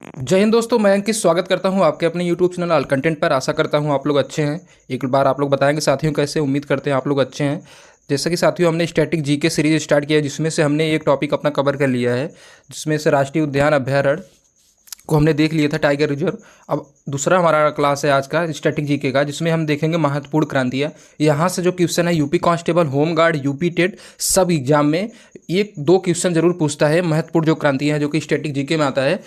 जय हिंद दोस्तों, मैं अंकित स्वागत करता हूं आपके अपने यूट्यूब चैनल ऑल कंटेंट पर। आशा करता हूं आप लोग अच्छे हैं। एक बार आप लोग बताएंगे साथियों कैसे, उम्मीद करते हैं आप लोग अच्छे हैं। जैसा कि साथियों हमने स्टैटिक जीके सीरीज स्टार्ट किया है, जिसमें से हमने एक टॉपिक अपना कवर कर लिया है, जिसमें से राष्ट्रीय उद्यान अभ्यारण्य को हमने देख लिया था, टाइगर रिजर्व। अब दूसरा हमारा क्लास है आज का स्टैटिक जीके का, जिसमें हम देखेंगे महत्वपूर्ण क्रांतियाँ। यहाँ से जो क्वेश्चन है UP constable, home guard, UP TET सब एग्जाम में एक दो क्वेश्चन जरूर पूछता है, महत्वपूर्ण जो क्रांतियाँ हैं जो कि स्टैटिक जीके में आता है।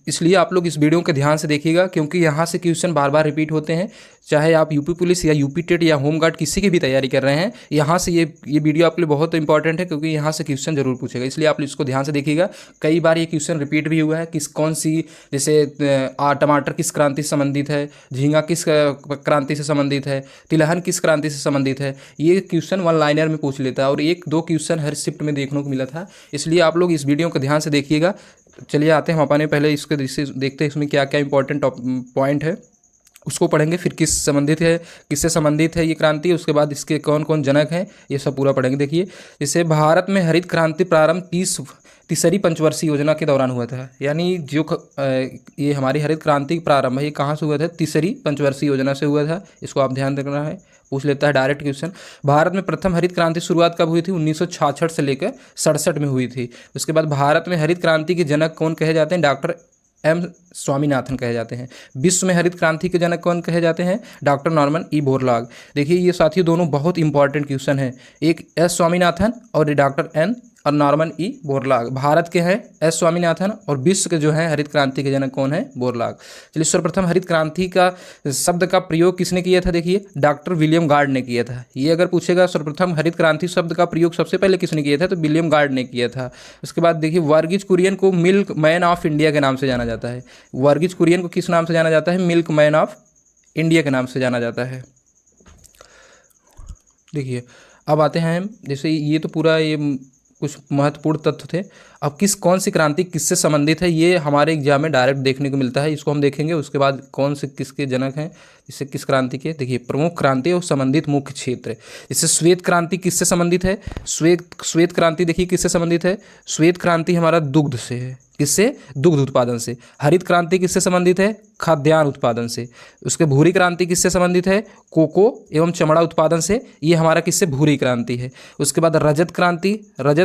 इसलिए आप लोग इस वीडियो के ध्यान से देखिएगा, क्योंकि यहाँ से क्वेश्चन बार बार रिपीट होते हैं। चाहे आप यूपी पुलिस या यूपी टेट या होमगार्ड किसी की भी तैयारी कर रहे हैं, यहाँ से ये वीडियो आपके लिए बहुत इंपॉर्टेंट है, क्योंकि यहाँ से क्वेश्चन जरूर पूछेगा। इसलिए आप इसको ध्यान से देखिएगा। कई बार ये क्वेश्चन रिपीट भी हुआ है, कौन सी, जैसे टमाटर किस क्रांति से संबंधित है, झींगा किस क्रांति से संबंधित है, तिलहन किस क्रांति से संबंधित है। ये क्वेश्चन वन लाइनर में पूछ लेता है, और एक दो क्वेश्चन हर शिफ्ट में देखने को मिला था। इसलिए आप लोग इस वीडियो को ध्यान से देखिएगा। चलिए आते हैं हम अपने, पहले इसके देखते हैं इसमें क्या क्या इंपॉर्टेंट पॉइंट है, उसको पढ़ेंगे। फिर किससे संबंधित है ये क्रांति, उसके बाद इसके कौन कौन जनक हैं, ये सब पूरा पढ़ेंगे। देखिए, जैसे भारत में हरित क्रांति प्रारंभ तीसरी पंचवर्षीय योजना के दौरान हुआ था। यानी जो ये हमारी हरित क्रांति प्रारंभ है, ये कहाँ से हुआ था? तीसरी पंचवर्षीय योजना से हुआ था। इसको आप ध्यान रखना है, पूछ लेता है डायरेक्ट क्वेश्चन। भारत में प्रथम हरित क्रांति शुरुआत कब हुई थी? 1966 से लेकर 67 में हुई थी। उसके बाद भारत में हरित क्रांति के जनक कौन कहे जाते हैं? डॉक्टर एम स्वामीनाथन कहे जाते हैं। विश्व में हरित क्रांति के जनक कौन कहे जाते हैं? Doctor Norman E Borlaug. देखिए ये साथियों दोनों बहुत इंपॉर्टेंट क्वेश्चन है, एक एस स्वामीनाथन और डॉक्टर एन और नॉर्मन ई बोरलॉग। भारत के हैं एस स्वामीनाथन, और विश्व के जो है हरित क्रांति के जनक कौन है? बोरलॉग। चलिए, सर्वप्रथम हरित क्रांति का शब्द का प्रयोग किसने किया था? देखिए, डॉक्टर विलियम गार्ड ने किया था। ये अगर पूछेगा सर्वप्रथम हरित क्रांति शब्द का प्रयोग सबसे पहले किसने किया था, तो विलियम गार्ड ने किया था। उसके बाद देखिए, वर्गीज कुरियन को मिल्क मैन ऑफ इंडिया के नाम से जाना जाता है। वर्गीज कुरियन को किस नाम से जाना जाता है? मिल्क मैन ऑफ इंडिया के नाम से जाना जाता है। देखिए, अब आते हैं, जैसे ये तो पूरा ये कुछ महत्वपूर्ण तथ्य थे। अब कौन सी क्रांति किससे संबंधित है, ये हमारे एग्जाम में डायरेक्ट देखने को मिलता है, इसको हम देखेंगे। उसके बाद कौन से किसके जनक हैं, इससे किस क्रांति के। देखिए, प्रमुख क्रांति और संबंधित मुख्य क्षेत्र। जैसे श्वेत क्रांति किससे संबंधित है? श्वेत क्रांति देखिए किससे संबंधित है? श्वेत क्रांति हमारा दुग्ध से है। किससे? दुग्ध उत्पादन से। हरित क्रांति किससे संबंधित है? खाद्यान्न उत्पादन से। उसके भूरी क्रांति किससे संबंधित है? कोको एवं चमड़ा उत्पादन से। ये हमारा किससे? भूरी क्रांति है। उसके बाद रजत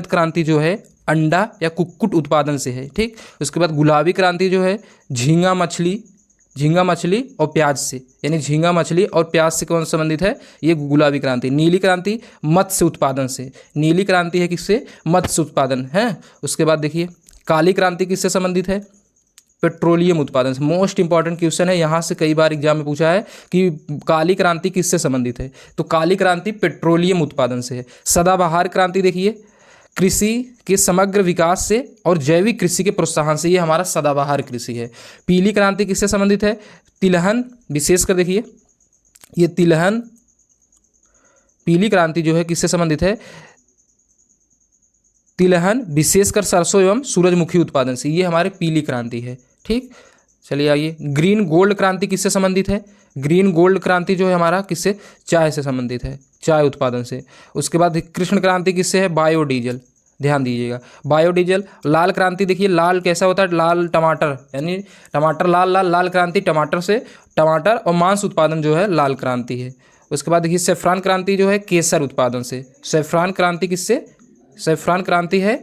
क्रांति जो है अंडा या कुक्कुट उत्पादन से है। ठीक। उसके बाद गुलाबी क्रांति जो है झींगा मछली और प्याज से, यानी झींगा मछली और प्याज से कौन संबंधित है? ये गुलाबी क्रांति। नीली क्रांति मत्स्य उत्पादन से। नीली क्रांति है किससे? मत्स्य उत्पादन है। उसके बाद देखिए, काली क्रांति किससे संबंधित है? पेट्रोलियम उत्पादन से। मोस्ट इंपॉर्टेंट क्वेश्चन है, यहाँ से कई बार एग्जाम में पूछा है कि काली क्रांति किससे संबंधित है, तो काली क्रांति पेट्रोलियम उत्पादन से है। सदाबहार क्रांति देखिए, कृषि के समग्र विकास से और जैविक कृषि के प्रोत्साहन से, ये हमारा सदाबहार कृषि है। पीली क्रांति किससे संबंधित है? तिलहन, विशेषकर देखिए ये तिलहन, पीली क्रांति जो है किससे संबंधित है? तिलहन, विशेषकर सरसों एवं सूरजमुखी उत्पादन से, ये हमारे पीली क्रांति है। ठीक। चलिए आइए, ग्रीन गोल्ड क्रांति किससे संबंधित है? ग्रीन गोल्ड क्रांति जो है हमारा किससे? चाय से संबंधित है, चाय उत्पादन से। उसके बाद कृष्ण क्रांति किससे है? बायोडीजल। ध्यान दीजिएगा, बायोडीजल। लाल क्रांति देखिए, लाल कैसा होता है? लाल टमाटर, यानी टमाटर लाल क्रांति टमाटर से, टमाटर और मांस उत्पादन जो है लाल क्रांति है। उसके बाद देखिए, सेफ्रॉन क्रांति जो है केसर उत्पादन से। सेफ्रॉन क्रांति किससे? सेफ्रॉन क्रांति है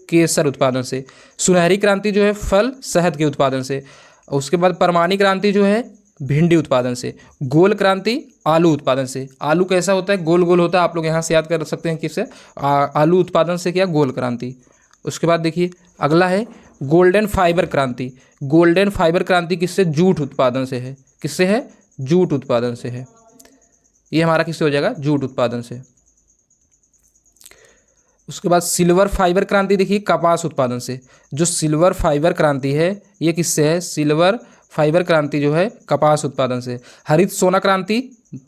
केसर उत्पादन से। सुनहरी क्रांति जो है फल शहद के उत्पादन से। उसके बाद परमाणी क्रांति जो है भिंडी उत्पादन से। गोल क्रांति आलू उत्पादन से। आलू कैसा होता है? गोल गोल होता है। आप लोग यहाँ से याद कर सकते हैं किससे? आलू उत्पादन से क्या? गोल क्रांति। उसके बाद देखिए अगला है गोल्डन फाइबर क्रांति। गोल्डन फाइबर क्रांति किससे? जूट उत्पादन से है। किससे है? जूट उत्पादन से है। ये हमारा किससे हो जाएगा? जूट उत्पादन से। उसके बाद सिल्वर फाइबर क्रांति देखिए कपास उत्पादन से। जो सिल्वर फाइबर क्रांति है ये किससे है? सिल्वर फाइबर क्रांति जो है कपास उत्पादन से। हरित सोना क्रांति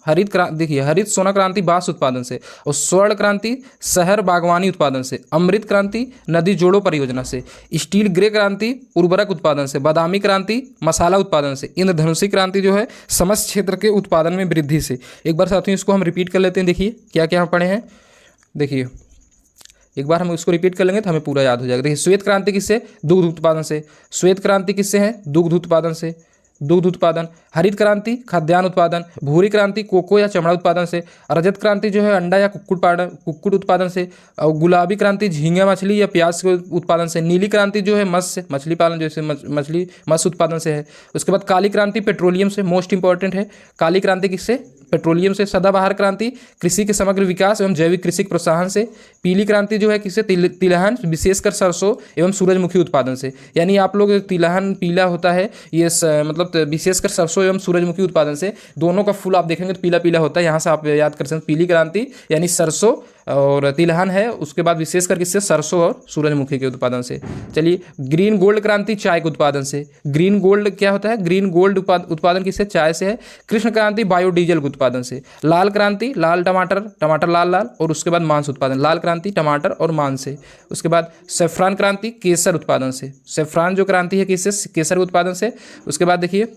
देखिए हरित सोना क्रांति बांस उत्पादन से। और स्वर्ण क्रांति शहर बागवानी उत्पादन से। अमृत क्रांति नदी जोड़ो परियोजना से। स्टील ग्रे क्रांति उर्वरक उत्पादन से। बादामी क्रांति मसाला उत्पादन से। इंद्रधनुषी क्रांति जो है समस्त क्षेत्र के उत्पादन में वृद्धि से। एक बार साथियों इसको हम रिपीट कर लेते हैं। देखिए क्या क्या हम पढ़े हैं। देखिए एक बार हम उसको रिपीट कर लेंगे तो हमें पूरा याद हो जाएगा। देखिए, श्वेत क्रांति किससे? दुग्ध उत्पादन से। श्वेत क्रांति किससे है? दुग्ध उत्पादन से, दुग्ध उत्पादन। हरित क्रांति खाद्यान्न उत्पादन। भूरी क्रांति कोको या चमड़ा उत्पादन से। रजत क्रांति जो है अंडा या कुक्कुट उत्पादन से। और गुलाबी क्रांति झींगा मछली या प्याज के उत्पादन से। नीली क्रांति जो है मत्स्य मछली पालन जैसे मछली मत्स्य उत्पादन से है। उसके बाद काली क्रांति पेट्रोलियम से, मोस्ट इंपॉर्टेंट है। काली क्रांति किससे? पेट्रोलियम से। सदाबहार क्रांति कृषि के समग्र विकास एवं जैविक कृषि के प्रोत्साहन से। पीली क्रांति जो है किससे? तिलहन विशेषकर सरसों एवं सूरजमुखी उत्पादन से। यानी आप लोग तिलहन पीला होता है, ये मतलब विशेषकर सरसों एवं सूरजमुखी उत्पादन से। दोनों का फूल आप देखेंगे तो पीला पीला होता है, यहाँ से आप याद कर सकते हैं। पीली क्रांति यानी सरसों और तिलहन है, उसके बाद विशेषकर किससे? सरसों और सूरजमुखी के उत्पादन से। चलिए, ग्रीन गोल्ड क्रांति चाय के उत्पादन से। ग्रीन गोल्ड क्या होता है? ग्रीन गोल्ड उत्पादन किससे? चाय से है। कृष्ण क्रांति बायोडीजल के उत्पादन से। लाल क्रांति लाल टमाटर, टमाटर लाल लाल, और उसके बाद मांस उत्पादन। लाल क्रांति टमाटर और मांस से। उसके बाद सैफरान क्रांति केसर उत्पादन से। सैफरान जो क्रांति है किससे? केसर के उत्पादन से। उसके बाद देखिए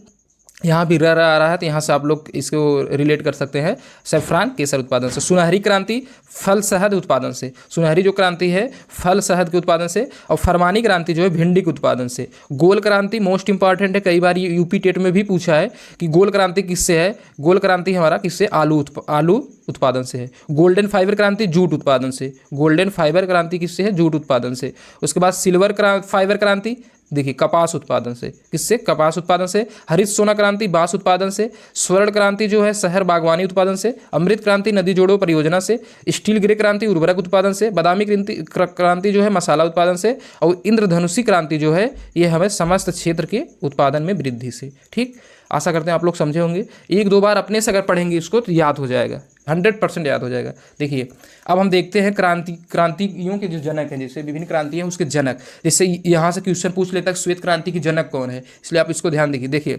यहाँ भी रह आ रहा है तो यहाँ से आप लोग इसको रिलेट कर सकते हैं, सैफरान केसर उत्पादन से। सुनहरी क्रांति फल शहद उत्पादन से। सुनहरी जो क्रांति है फल शहद के उत्पादन से। और फरमानी क्रांति जो है भिंडी के उत्पादन से। गोल क्रांति मोस्ट इंपॉर्टेंट है, कई बार ये यूपी टेट में भी पूछा है कि गोल क्रांति किससे है? गोल क्रांति हमारा किससे? आलू उत्पादन से है। गोल्डन फाइबर क्रांति जूट उत्पादन से। गोल्डन फाइबर क्रांति किससे है? जूट उत्पादन से। उसके बाद सिल्वर फाइबर क्रांति देखिए कपास उत्पादन से। किससे? कपास उत्पादन से। हरित सोना क्रांति बांस उत्पादन से। स्वर्ण क्रांति जो है शहर बागवानी उत्पादन से। अमृत क्रांति नदी जोड़ो परियोजना से। स्टील ग्रे क्रांति उर्वरक उत्पादन से। बादामी क्रांति जो है मसाला उत्पादन से। और इंद्रधनुषी क्रांति जो है ये हमें समस्त क्षेत्र के उत्पादन में वृद्धि से। ठीक, आशा करते हैं आप लोग समझे होंगे। एक दो बार अपने से अगर पढ़ेंगे इसको तो याद हो जाएगा, 100% याद हो जाएगा। देखिए, अब हम देखते हैं क्रांतियों के जो जनक हैं, जैसे विभिन्न क्रांति हैं उसके जनक। जैसे यहाँ से क्वेश्चन पूछ लेता है श्वेत क्रांति की जनक कौन है, इसलिए आप इसको ध्यान देखिए। देखिए,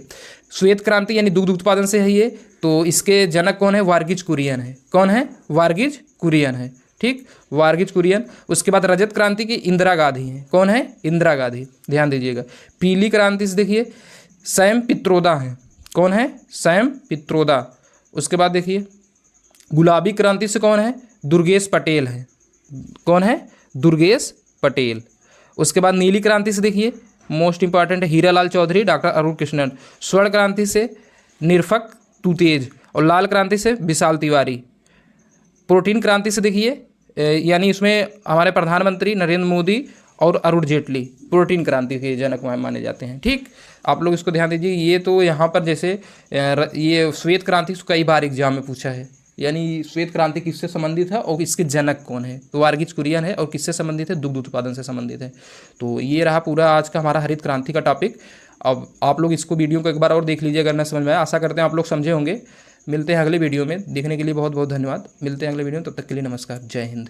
श्वेत क्रांति यानी दुग्ध उत्पादन से है ये, तो इसके जनक कौन है? वार्गिज कुरियन है। कौन है? वार्गिज कुरियन है। ठीक, वार्गिज कुरियन। उसके बाद रजत क्रांति की इंदिरा गांधी है। कौन है? इंदिरा गांधी, ध्यान दीजिएगा। पीली क्रांति से देखिए सैम पित्रोदा है। कौन है? सैम पित्रोदा। उसके बाद देखिए गुलाबी क्रांति से कौन है? दुर्गेश पटेल है। कौन है? दुर्गेश पटेल। उसके बाद नीली क्रांति से देखिए मोस्ट इंपॉर्टेंट है हीरालाल चौधरी, डॉक्टर अरुण कृष्णन। स्वर्ण क्रांति से निरफक तुतेज। और लाल क्रांति से विशाल तिवारी। प्रोटीन क्रांति से देखिए यानी इसमें हमारे प्रधानमंत्री नरेंद्र मोदी और अरुण जेटली प्रोटीन क्रांति के जनक माने जाते हैं। ठीक, आप लोग इसको ध्यान दीजिए। ये तो यहाँ पर जैसे ये श्वेत क्रांति कई बार एग्जाम में पूछा है, यानी श्वेत क्रांति किससे संबंधित है और इसके जनक कौन है? तो वार्गिज कुरियन है। और किससे संबंधित है? दुग्ध उत्पादन से संबंधित है। तो ये रहा पूरा आज का हमारा हरित क्रांति का टॉपिक। अब आप लोग इसको वीडियो को एक बार और देख लीजिए अगर न समझ में आया। आशा करते हैं आप लोग समझे होंगे। मिलते हैं अगले वीडियो में। देखने के लिए बहुत बहुत धन्यवाद। मिलते हैं अगले वीडियो में, तब तक के लिए नमस्कार, जय हिंद।